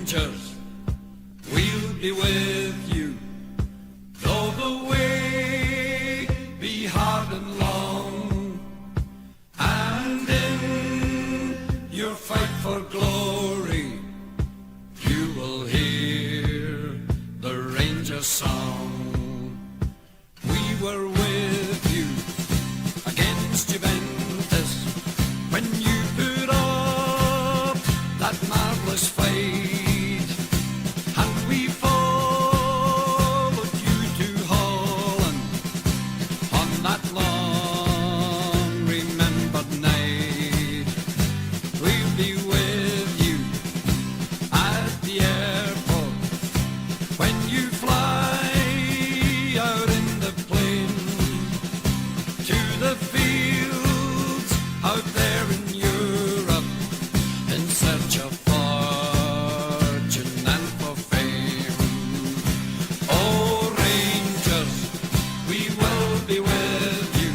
Rangers, we'll be with you, though the way be hard and long, and in your fight for glory, you will hear the Rangers song. We were with you against Juventus when you put up that marvellous fight, and we followed you to Holland on that long remembered night. We'll be with you at the airport when you fly out in the plane to the fields out there in Europe in search of fortune and for fame. Oh, Rangers, we will be with you,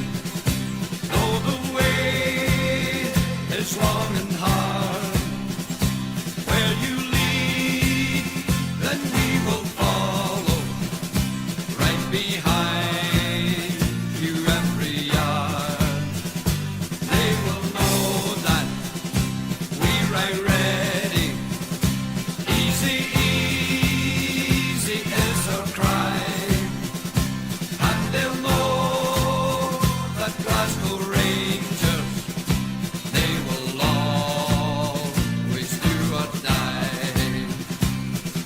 though the way is long and hard. Where you lead, then we will follow, right behind you every yard. They will know that we ride ready. Easy, easy is our cry, and they'll know that Glasgow Rangers, they will always do or die.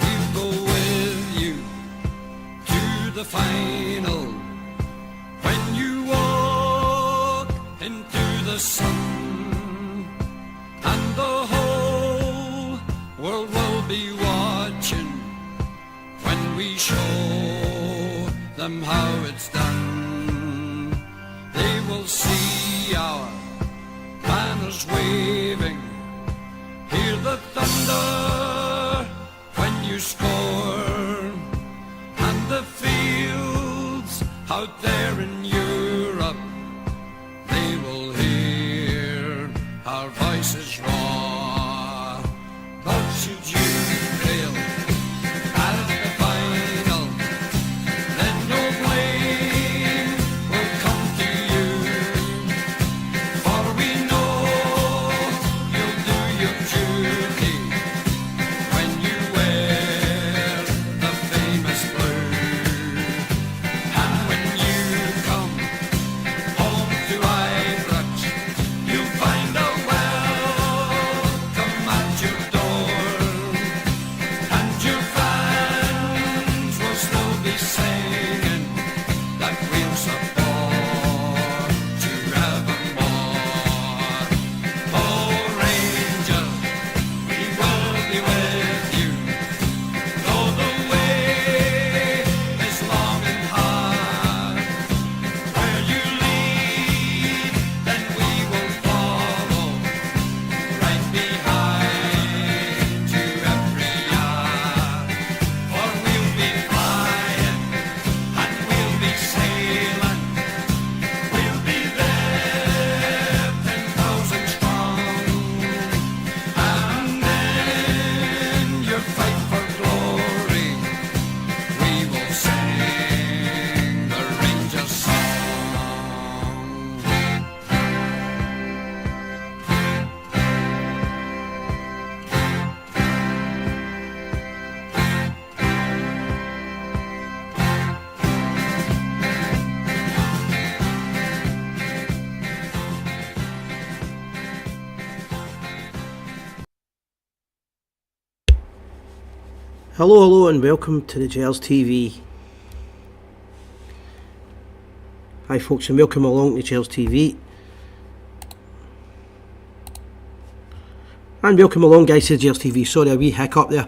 We'll go with you to the final when you walk into the sun, and the whole world will be watching when we show them how it's done. They will see our banners waving, hear the thunder when you score, and the fields out there in Europe, they will hear our voices roar. But should you fail at the final, then no blame will come to you, for we know you'll do your duty when you wear the famous blue. And when you come home to Ibrox, you'll find a welcome at your door, and your fans will still be singing that we'll support you evermore. Oh, Rangers, we will be with you, though the way is long and hard. Where you lead, then we will follow, right behind you every yard. For we'll be flying and we'll be sailing, we'll be there 10,000 strong, and in your fight for glory, we will sing the Rangers song. Hello and welcome to the Gers TV. Hi folks, and welcome along to Gers TV. And welcome along guys to Gers TV. Sorry, a wee hiccup there.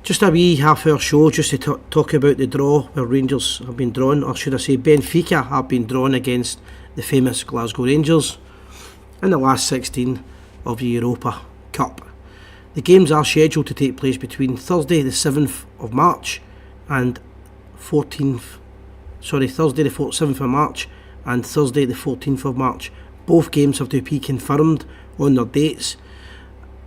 Just a wee half-hour show just to talk about the draw where Rangers have been drawn, or should I say Benfica have been drawn against the famous Glasgow Rangers in the last 16 of the Europa Cup. The games are scheduled to take place between Thursday the 7th of March and Thursday the 7th of March and Thursday the 14th of March. Both games have to be confirmed on their dates.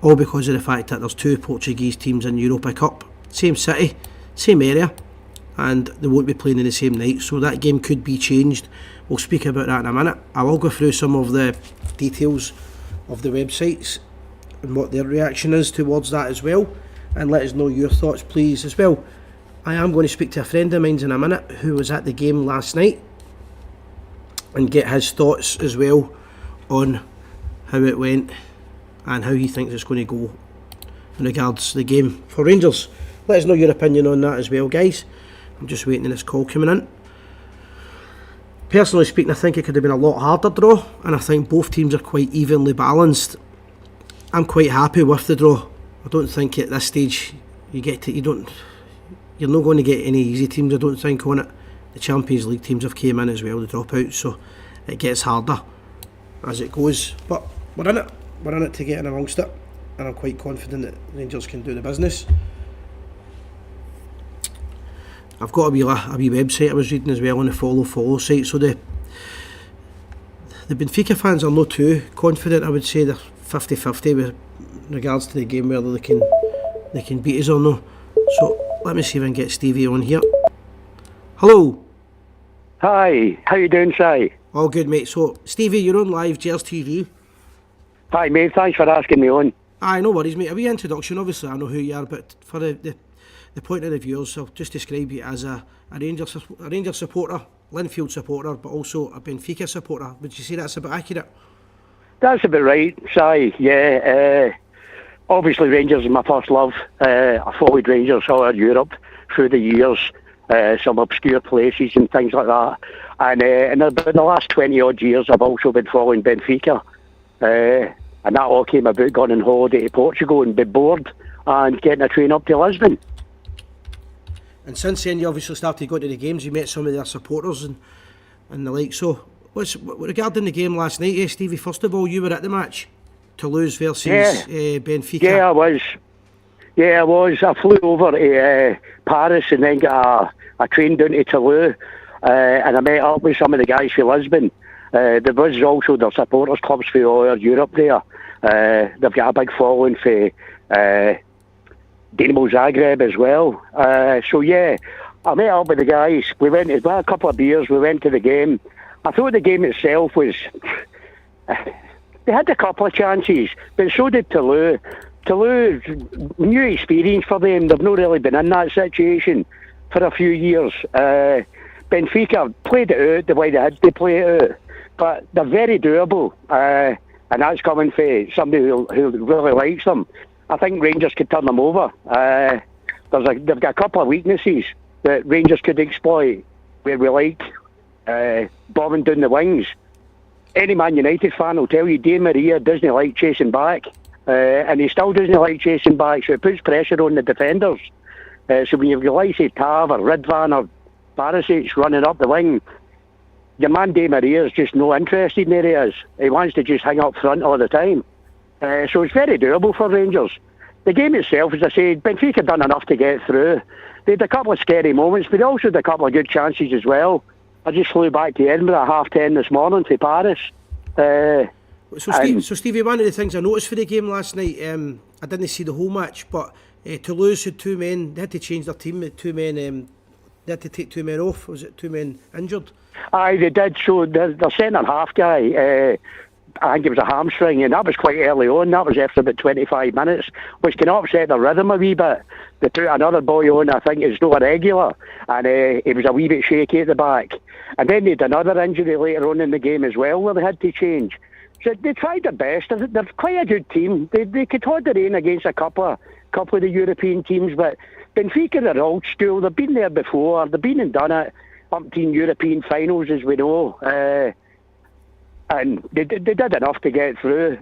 all because of the fact that there's 2 Portuguese teams in Europa Cup, same city, same area, and they won't be playing in the same night, so that game could be changed. We'll speak about that in a minute. I will go through some of the details of the websites and what their reaction is towards that as well, and let us know your thoughts please as well. I am going to speak to a friend of mine in a minute who was at the game last night and get his thoughts as well on how it went and how he thinks it's going to go in regards to the game for Rangers. Let us know your opinion on that as well, guys. I'm just waiting on this call coming in. Personally speaking, I think it could have been a lot harder draw, and I think both teams are quite evenly balanced. I'm quite happy with the draw. I don't think at this stage you're not going to get any easy teams, I don't think, on it. The Champions League teams have came in as well, the dropouts, so it gets harder as it goes. But we're in it to get in amongst it, and I'm quite confident that Rangers can do the business. I've got a wee website I was reading as well on the follow site, so the Benfica fans are not too confident. I would say they're 50-50 with regards to the game, whether they can beat us or no. So let me see if I can get Stevie on here. Hello. Hi, how you doing, Si? All good, mate. So Stevie, you're on live Gers TV. Hi, mate, thanks for asking me on. Aye, no worries, mate. A wee introduction, obviously I know who you are, but for the point of the viewers, I'll just describe you as a Rangers supporter, Linfield supporter, but also a Benfica supporter. Would you say that's a bit accurate? That's about right, Si. Yeah, obviously Rangers is my first love. I followed Rangers all over Europe through the years, some obscure places and things like that. And in about the last 20 odd years, I've also been following Benfica. And that all came about going on holiday to Portugal and being bored and getting a train up to Lisbon. And since then, you obviously started going to the games. You met some of their supporters and the like. So, regarding the game last night, Stevie? First of all, you were at the match, Toulouse versus Benfica. Yeah, I was. Yeah, I was. I flew over to Paris and then got a train down to Toulouse, and I met up with some of the guys from Lisbon. There was also their supporters clubs for all over Europe there. They've got a big following for Dinamo Zagreb as well. So yeah, I met up with the guys. We went to a couple of beers. We went to the game. I thought the game itself was. They had a couple of chances, but so did Toulouse. Toulouse, new experience for them. They've not really been in that situation for a few years. Benfica played it out the way they had to play it out, but they're very doable, and that's coming from somebody who really likes them. I think Rangers could turn them over. They've got a couple of weaknesses that Rangers could exploit, where we like bombing down the wings. Any Man United fan will tell you Di Maria doesn't like chasing back, and he still doesn't like chasing back, so it puts pressure on the defenders. So when you've got like say Tav or Ridvan or Barisic running up the wing, your man Di Maria is just no interested in areas. He wants to just hang up front all the time. So it's very doable for Rangers. The game itself, as I said, Benfica done enough to get through. They had a couple of scary moments, but they also had a couple of good chances as well. I just flew back to Edinburgh at 10:30 this morning to Paris. So Stevie, one of the things I noticed for the game last night, I didn't see the whole match, but Toulouse had 2 men. They had to change their team with 2 men. They had to take 2 men off. Was it 2 men injured? Aye, they did. So their centre-half guy, I think it was a hamstring, and that was quite early on. That was after about 25 minutes, which can upset the rhythm a wee bit. They put another boy on, I think it's not a regular, and he was a wee bit shaky at the back. And then they had another injury later on in the game as well, where they had to change. So they tried their best. They're quite a good team. They could hold their own against a couple of the European teams, but Benfica are old school. They've been there before. They've been and done it. Umpteen European finals, as we know. And they did enough to get through.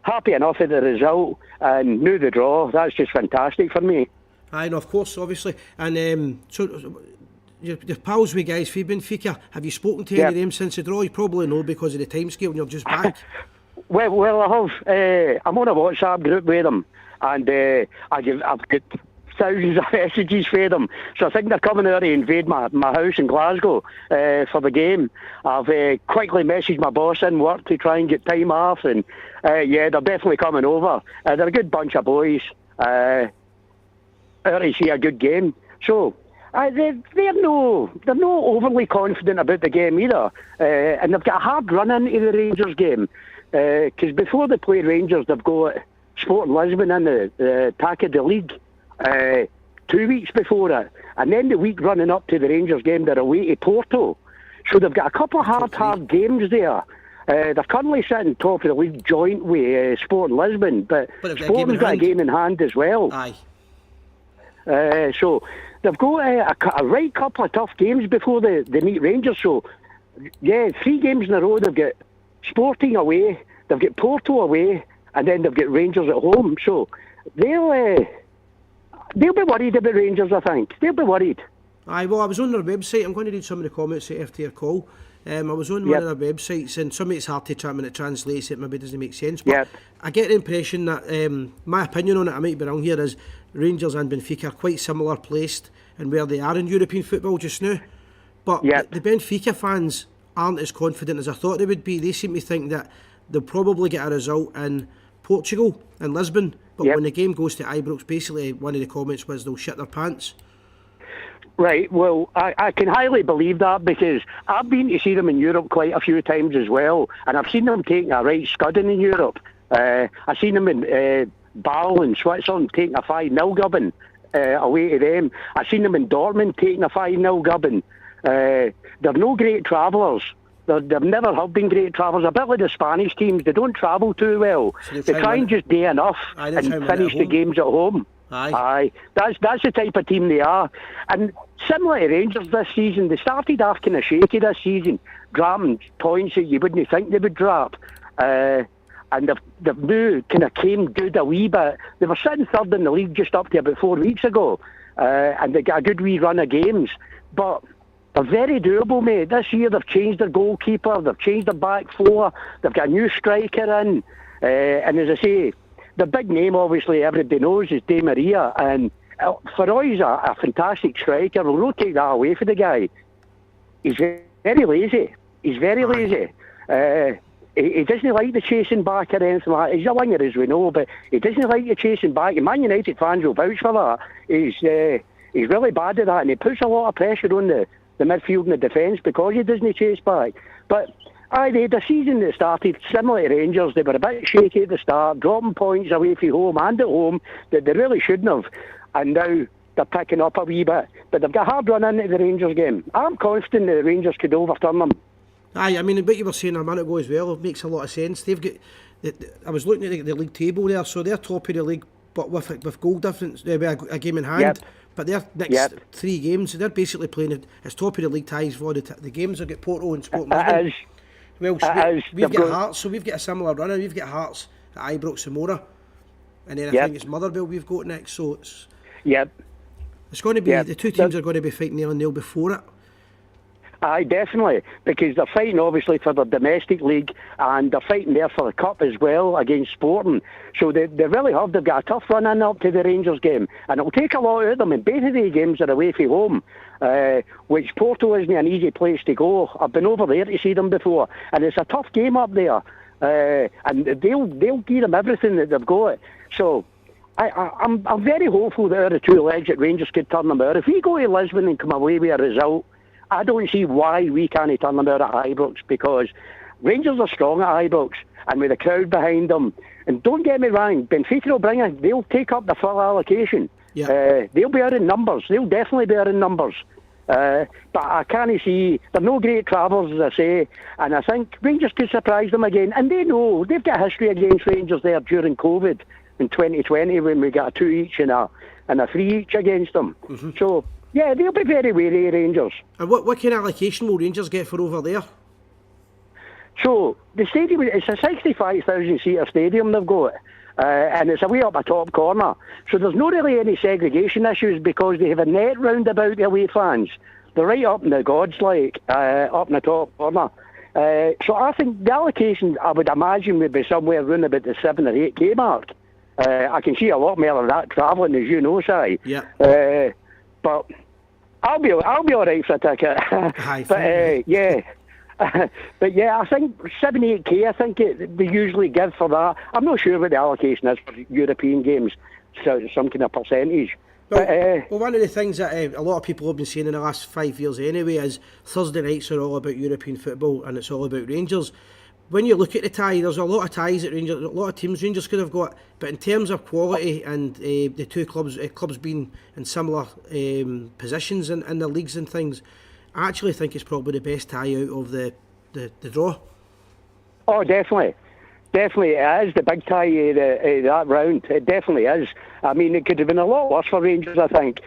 Happy enough with the result and knew the draw. That's just fantastic for me. Aye, no, of course, obviously. And so your pals with guys for Benfica, have you spoken to any of them since the draw? You probably know because of the timescale and you're just back. Well, I have. I'm on a WhatsApp group with them, and I've got thousands of messages for them. So I think they're coming out to invade my house in Glasgow for the game. I've quickly messaged my boss in work to try and get time off, and yeah, they're definitely coming over. They're a good bunch of boys. Out to see a good game. So they're no overly confident about the game either, and they've got a hard run into the Rangers game because before they play Rangers, they've got Sporting Lisbon in the Taca de League 2 weeks before it, and then the week running up to the Rangers game, they're away to Porto. So they've got a couple of hard games there. They're currently sitting top of the league joint with Sporting Lisbon, but Sporting's got a game in hand as well. Aye. So they've got a right couple of tough games before they meet Rangers. So, yeah, 3 games in a row. They've got Sporting away, they've got Porto away, and then they've got Rangers at home. So they'll be worried about Rangers, I think. They'll be worried. Aye, well, I was on their website. I'm going to read some of the comments after your call. I was on one of their websites, and some of it's hard to try when it translates, it maybe doesn't make sense. But I get the impression that, my opinion on it, I might be wrong here, is Rangers and Benfica are quite similar placed in where they are in European football just now. But the Benfica fans aren't as confident as I thought they would be. They seem to think that they'll probably get a result in Portugal, in Lisbon, but when the game goes to Ibrox, basically one of the comments was they'll shit their pants. Right, well, I can highly believe that because I've been to see them in Europe quite a few times as well, and I've seen them taking a right scudding in Europe. I've seen them in Basel in Switzerland taking a 5-0 gubbing away to them. I've seen them in Dortmund taking a 5-0 gubbing. They're no great travellers. They've never have been great travellers. A bit like the Spanish teams, they don't travel too well. So they try and just do enough and finish the games at home. Aye. That's the type of team they are. And similar to Rangers this season, they started off kind of shaky this season, dropping points that you wouldn't think they would drop. And they've now kind of came good a wee bit. They were sitting third in the league just up to about 4 weeks ago, and they got a good wee run of games. But they're very doable, mate. This year they've changed their goalkeeper, they've changed their back four, they've got a new striker in, and as I say, the big name, obviously, everybody knows is Di Maria, and Farroy's a fantastic striker. We'll rotate that away for the guy. He's very lazy. He doesn't like the chasing back or anything like that. He's a winger, as we know, but he doesn't like the chasing back. And Man United fans will vouch for that. He's really bad at that, and he puts a lot of pressure on the midfield and the defence because he doesn't chase back. But they had a season that started similar to Rangers. They were a bit shaky at the start, dropping points away from home and at home that they really shouldn't have. And now they're picking up a wee bit. But they've got a hard run into the Rangers game. I'm confident that the Rangers could overturn them. Aye, I mean, what you were saying a minute ago as well, it makes a lot of sense. They've got, I was looking at the league table there, so they're top of the league, but with goal difference, a game in hand. But their next 3 games, they're basically playing as top of the league ties for the games. They've got Porto and Sporting Lisbon. Well, we've got Hearts, so we've got a similar runner. We've got Hearts at Ibrox and Mora, and then I think it's Motherwell we've got next. So it's going to be the 2 teams are going to be fighting nail and nail before it. Aye, definitely, because they're fighting obviously for the domestic league and they're fighting there for the cup as well against Sporting. So they really have. They've got a tough run in up to the Rangers game, and it'll take a lot out of them. And both of the games are away from home, which Porto isn't an easy place to go. I've been over there to see them before, and it's a tough game up there. And they'll give them everything that they've got. So I'm very hopeful that out of 2 legs that Rangers could turn them out. If we go to Lisbon and come away with a result, I don't see why we can't turn them out at Ibrox, because Rangers are strong at Ibrox and with the crowd behind them. And don't get me wrong, Benfica will bring it. They'll take up the full allocation. They'll be out in numbers. They'll definitely be out in numbers. But I can't see. They're no great travellers, as I say, and I think Rangers could surprise them again. And they know they've got history against Rangers there during COVID in 2020 when we got a 2 each and a 3 each against them. So. Yeah, they'll be very wary, Rangers. And what kind of allocation will Rangers get for over there? So, the stadium, it's a 65,000-seater stadium they've got, and it's away up a top corner. So there's not really any segregation issues because they have a net round about the away fans. They're right up in the gods, like, up in the top corner. So I think the allocation, I would imagine, would be somewhere around about the 7 or 8K mark. I can see a lot more of that travelling, as you know, Si. Yeah. But I'll be all right for a ticket. Aye, But yeah. But yeah, I think 7-8k. I think they usually give for that. I'm not sure what the allocation is for European games. So some kind of percentage. Well, one of the things that a lot of people have been saying in the last 5 years anyway is Thursday nights are all about European football and it's all about Rangers. When you look at the tie, there's a lot of ties at Rangers, a lot of teams Rangers could have got, but in terms of quality and the two clubs being in similar positions in the leagues and things, I actually think it's probably the best tie out of the draw. Oh, definitely. Definitely it is the big tie of that round. It definitely is. I mean, it could have been a lot worse for Rangers, I think.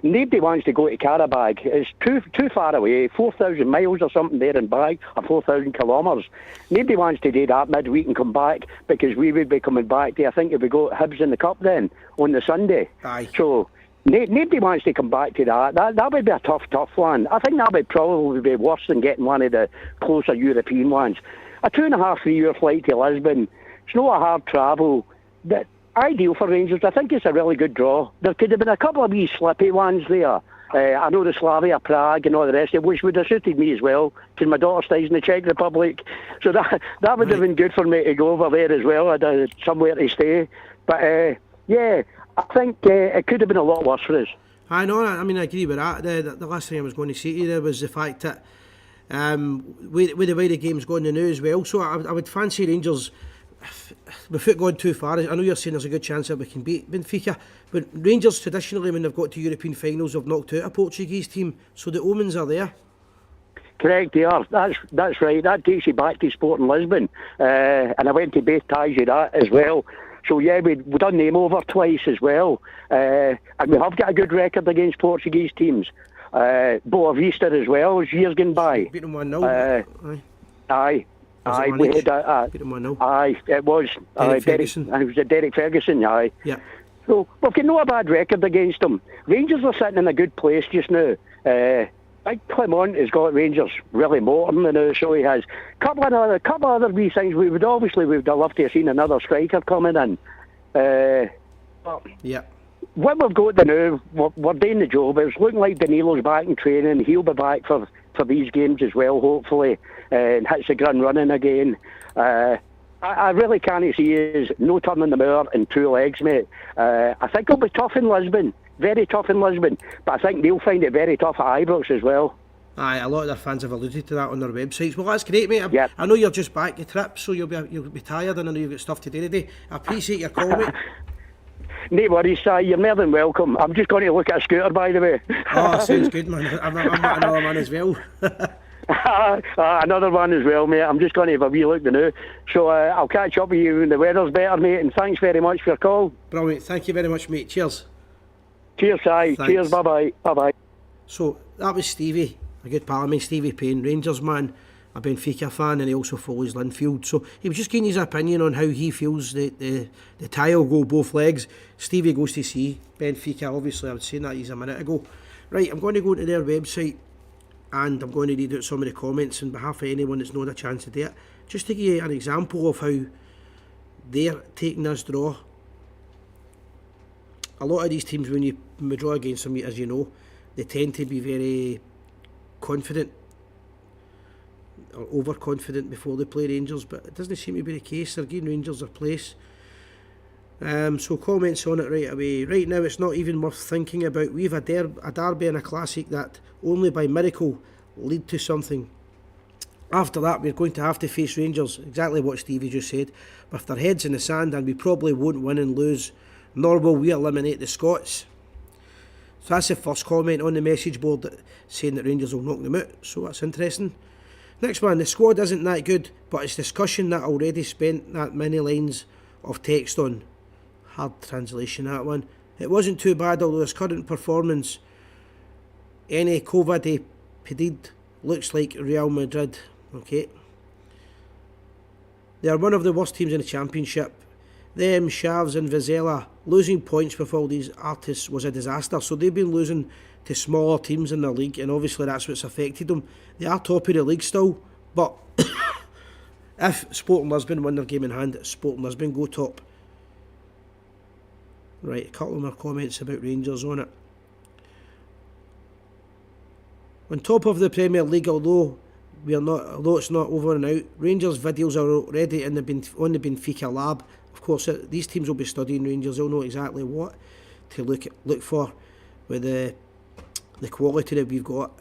Nobody wants to go to Karabag. It's too far away, 4,000 miles or something there and back, or 4,000 kilometres. Nobody wants to do that midweek and come back, because we would be coming back to, I think, if we go Hibs in the Cup then, on the Sunday. Aye. So nobody wants to come back to that. That would be a tough one. I think that would probably be worse than getting one of the closer European ones. A 2.5, 3 hour flight to Lisbon. It's not a hard travel. But ideal for Rangers. I think it's a really good draw. There could have been a couple of wee slippy ones there. I know the Slavia Prague and all the rest of it, which would have suited me as well, because my daughter stays in the Czech Republic. So that would have been good for me to go over there as well. I'd have somewhere to stay. But yeah, I think it could have been a lot worse for us. I know, I mean, I agree with that. The last thing I was going to say to you there was the fact that with the way the game's going now as well, so I would fancy Rangers, without going too far. I know you're saying there's a good chance that we can beat Benfica, but Rangers traditionally, when they've got to European finals, have knocked out a Portuguese team, so the omens are there. Correct, they are. That's right. That takes you back to Sporting Lisbon, and I went to both ties of that as well. So yeah, we've done them over twice as well, and we have got a good record against Portuguese teams. Boa Vista as well, as years gone by. Beat them 1-0. Aye. Aye, we had beat them 1-0. Aye, it was. Derek Ferguson. It was a Derek Ferguson, aye. Yeah. So we've got not a bad record against them. Rangers are sitting in a good place just now. Big Clement has got Rangers really motoring now, so he has. Couple of other wee things. We would have loved to have seen another striker coming in. Yeah. What we've got to now, we're doing the job. It's looking like Danilo's back in training. He'll be back for these games as well, hopefully, and hits the ground running again. I really can't see is no turning the moor in 2 legs, mate. I think it'll be tough in Lisbon, very tough in Lisbon, but I think they'll find it very tough at Ibrox as well. Aye, a lot of their fans have alluded to that on their websites. Well, that's great, mate. Yep. I know you're just back your trip, so you'll be tired, and I know you've got stuff to do today. I appreciate your call, mate. No worries, Si. You're more than welcome. I'm just going to look at a scooter, by the way. Oh, sounds good, man. I'm another man as well. Another one as well, mate. I'm just going to have a wee look now. So I'll catch up with you when the weather's better, mate. And thanks very much for your call. Brilliant. Thank you very much, mate. Cheers. Cheers, Si. Thanks. Cheers. Bye-bye. Bye-bye. So that was Stevie, a good pal of mine, Stevie Payne, Rangers man, a Benfica fan, and he also follows Linfield. So he was just giving his opinion on how he feels the tie will go both legs. Stevie goes to see Benfica, obviously. I was saying that he's a minute ago. Right, I'm going to go to their website and I'm going to read out some of the comments on behalf of anyone that's not had a chance to do it, just to give you an example of how they're taking this draw. A lot of these teams, when we draw against them, as you know, they tend to be very confident or overconfident before they play Rangers, but it doesn't seem to be the case. They're giving Rangers their place. So comments on it right away. Right now it's not even worth thinking about. We've a derby and a classic that only by miracle lead to something. After that we're going to have to face Rangers, exactly what Stevie just said, with their heads in the sand, and we probably won't win and lose, nor will we eliminate the Scots. So that's the first comment on the message board, saying that Rangers will knock them out, so that's interesting. Next one, the squad isn't that good, but it's discussion that already spent that many lines of text on. Hard translation, that one. It wasn't too bad, although his current performance, any Covid pedid, looks like Real Madrid. Okay. They are one of the worst teams in the Championship. Them, Shavs and Vizela, losing points with all these artists was a disaster. So they've been losing to smaller teams in the league, and obviously that's what's affected them. They are top of the league still, but if Sporting Lisbon win their game in hand, Sporting Lisbon go top. Right, a couple more comments about Rangers on it. On top of the Premier League, although it's not over and out, Rangers videos are already on the Benfica lab. Of course, these teams will be studying Rangers. They'll know exactly what to look for with the quality that we've got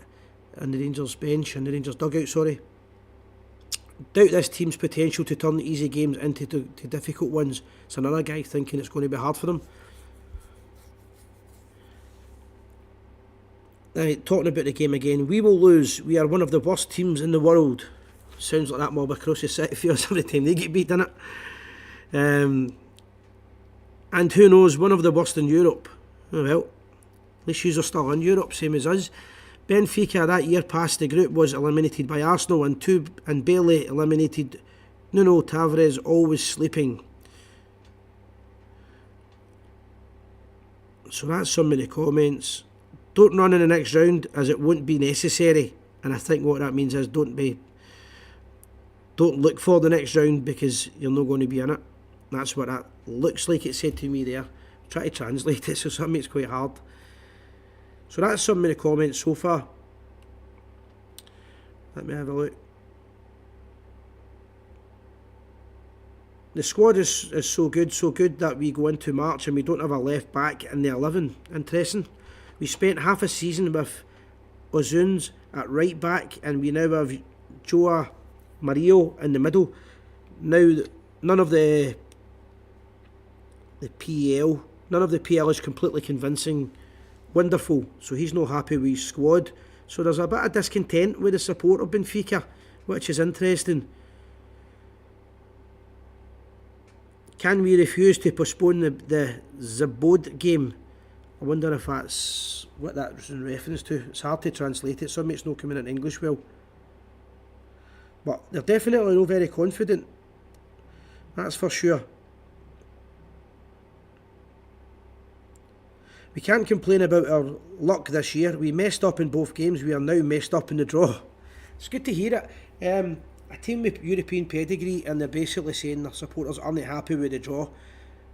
in the Rangers bench and the Rangers dugout. Sorry. Doubt this team's potential to turn easy games into difficult ones. It's another guy thinking it's going to be hard for them. Now, talking about the game again, we will lose. We are one of the worst teams in the world. Sounds like that mob across the city feels every time they get beat, doesn't it? And who knows, one of the worst in Europe. Oh well, at least you are still in Europe, same as us. Benfica that year past the group was eliminated by Arsenal and Bailey eliminated Nuno Tavares, always sleeping. So that's some of the comments. Don't run in the next round as it won't be necessary, and I think what that means is don't look for the next round because you're not going to be in it. That's what that looks like it said to me there. Try to translate it, so some it's quite hard. So that's some of the comments so far. Let me have a look. The squad is so good that we go into March and we don't have a left back in the 11. Interesting. We spent half a season with Ozuns at right back and we now have Joa Mario in the middle. Now, none of the PL is completely convincing. Wonderful. So he's not happy with his squad. So there's a bit of discontent with the support of Benfica, which is interesting. Can we refuse to postpone the Zabod game? I wonder if that's what that's in reference to. It's hard to translate it. Some it's not coming in English well. But they're definitely not very confident. That's for sure. We can't complain about our luck this year. We messed up in both games. We are now messed up in the draw. It's good to hear it. A team with European pedigree, and they're basically saying their supporters aren't happy with the draw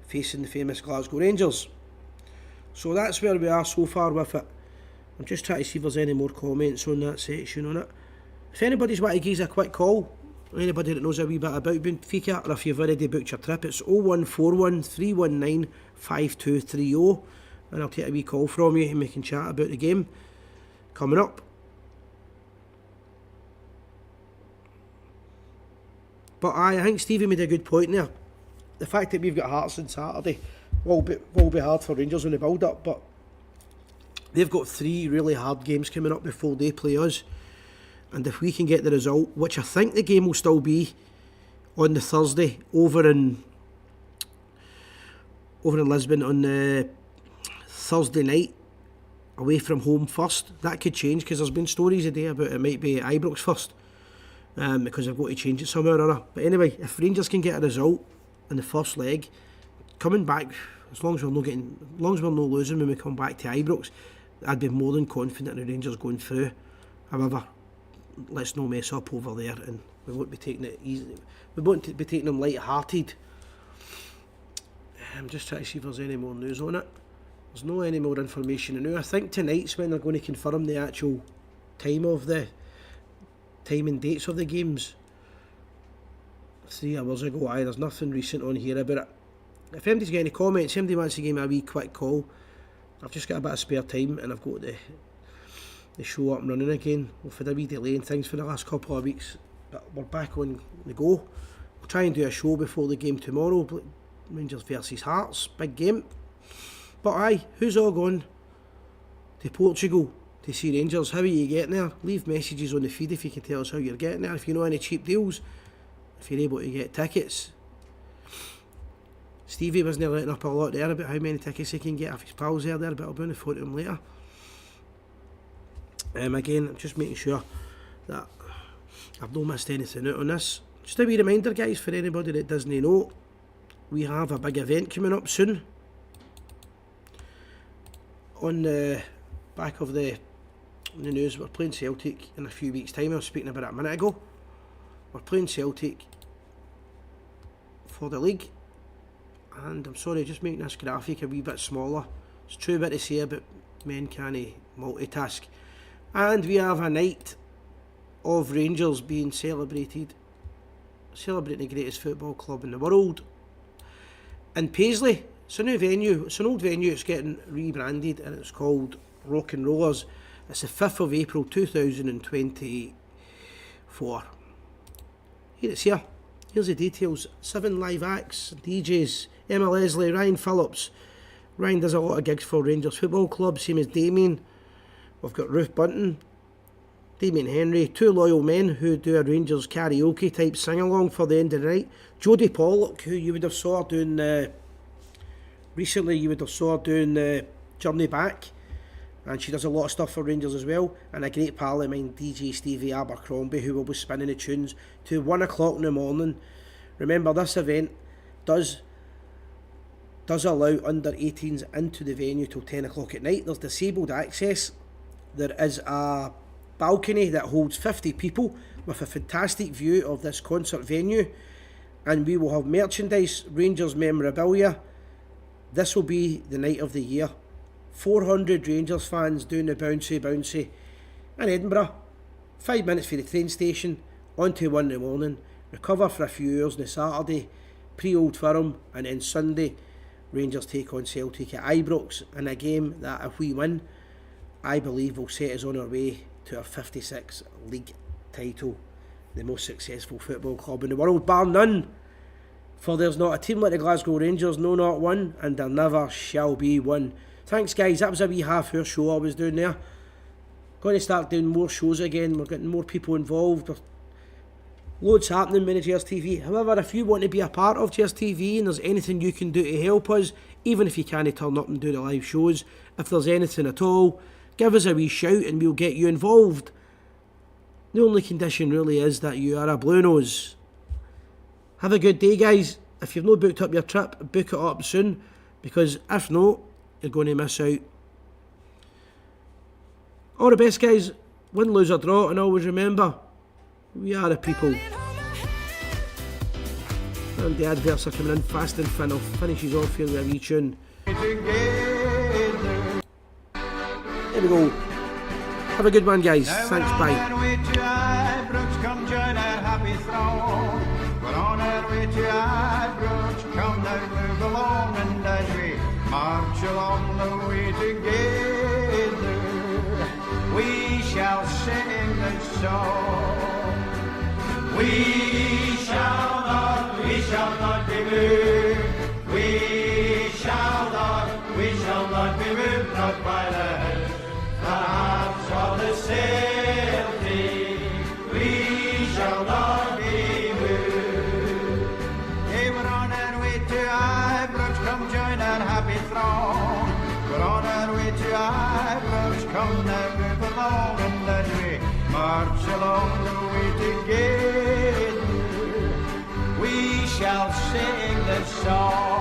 facing the famous Glasgow Rangers. So that's where we are so far with it. I'm just trying to see if there's any more comments on that section on it. If anybody's want to give us a quick call, anybody that knows a wee bit about Benfica, or if you've already booked your trip, it's 0141 319 5230, and I'll take a wee call from you and we can chat about the game coming up. But I think Stevie made a good point there. The fact that we've got Hearts on Saturday will be hard for Rangers on the build-up, but they've got 3 really hard games coming up before they play us. And if we can get the result, which I think the game will still be on the Thursday over in Lisbon on the Thursday night, away from home first, that could change because there's been stories today about it might be Ibrox first. Because I've got to change it somewhere or other. But anyway, if Rangers can get a result in the first leg, coming back, as long as we're not losing when we come back to Ibrox, I'd be more than confident in the Rangers going through. However, let's not mess up over there, and we won't be taking it easy. We won't be taking them light-hearted. I'm just trying to see if there's any more news on it. There's no any more information now. I think tonight's when they're going to confirm the actual time and dates of the games. 3 hours ago. There's nothing recent on here about it. If anybody's got any comments, somebody wants to give me a wee quick call, I've just got a bit of spare time and I've got the show up and running again. We've had a wee delay in things for the last couple of weeks, but we're back on the go. We'll try and do a show before the game tomorrow. Rangers versus Hearts, big game. But who's all going to Portugal to see Rangers? How are you getting there? Leave messages on the feed if you can tell us how you're getting there. If you know any cheap deals, if you're able to get tickets. Stevie wasn't letting up a lot there about how many tickets he can get if his pals there, but I'll be on the phone to him later. Again, I'm just making sure that I've not missed anything out on this. Just a wee reminder, guys, for anybody that doesn't know, we have a big event coming up soon. On the back of the news, we're playing Celtic in a few weeks' time. I was speaking about it a minute ago. We're playing Celtic for the league, and I'm sorry, just making this graphic a wee bit smaller. It's true bit to say, but men can't multitask. And we have a night of Rangers being celebrating the greatest football club in the world. In Paisley, it's a new venue, it's an old venue, it's getting rebranded and it's called Rock and Rollers. It's the 5th of April 2024. Here it's here. Here's the details. 7 live acts, DJs, Emma Leslie, Ryan Phillips. Ryan does a lot of gigs for Rangers Football Club, same as Damien. We've got Ruth Bunton, Damien Henry, 2 loyal men who do a Rangers karaoke type sing-along for the end of the night. Jodie Pollock, who you would have saw doing recently, Journey Back, and she does a lot of stuff for Rangers as well. And a great pal of mine, DJ Stevie Abercrombie, who will be spinning the tunes to 1 o'clock in the morning. Remember, this event does allow under 18s into the venue till 10 o'clock at night. There's disabled access. There is a balcony that holds 50 people with a fantastic view of this concert venue, and we will have merchandise, Rangers memorabilia. This will be the night of the year. 400 Rangers fans doing the bouncy in Edinburgh. 5 minutes for the train station, on to 1 in the morning, recover for a few hours on the Saturday, pre-Old Firm, and then Sunday Rangers take on Celtic at Ibrox in a game that, if we win, I believe will set us on our way to our 56th league title, the most successful football club in the world, bar none. For there's not a team like the Glasgow Rangers, no, not one, and there never shall be one. Thanks guys, that was a wee half-hour show I was doing there. Going to start doing more shows again, we're getting more people involved. There's loads happening with Gers TV. However, if you want to be a part of Gers TV and there's anything you can do to help us, even if you can't turn up and do the live shows, if there's anything at all, give us a wee shout and we'll get you involved. The only condition really is that you are a blue nose. Have a good day guys. If you've not booked up your trip, book it up soon, because if not, you're going to miss out. All the best guys, win, lose or draw, and always remember, we are the people. And the adverts are coming in fast and fun. Finishes off here with a wee tune. There we go. Have a good one guys. Thanks, bye. Come join our happy throng. We're on our way to Ibrox. Come now, move along, and as we march along the way together, we shall sing this song. We shall not be moved. We shall not be moved, not by the hearts of the Celtic. We shall not be moved. Hey, we're on our way to Ibrox, come join our happy throng. We're on our way to Ibrox, come now move along, and as we march along the way together, we shall sing this song.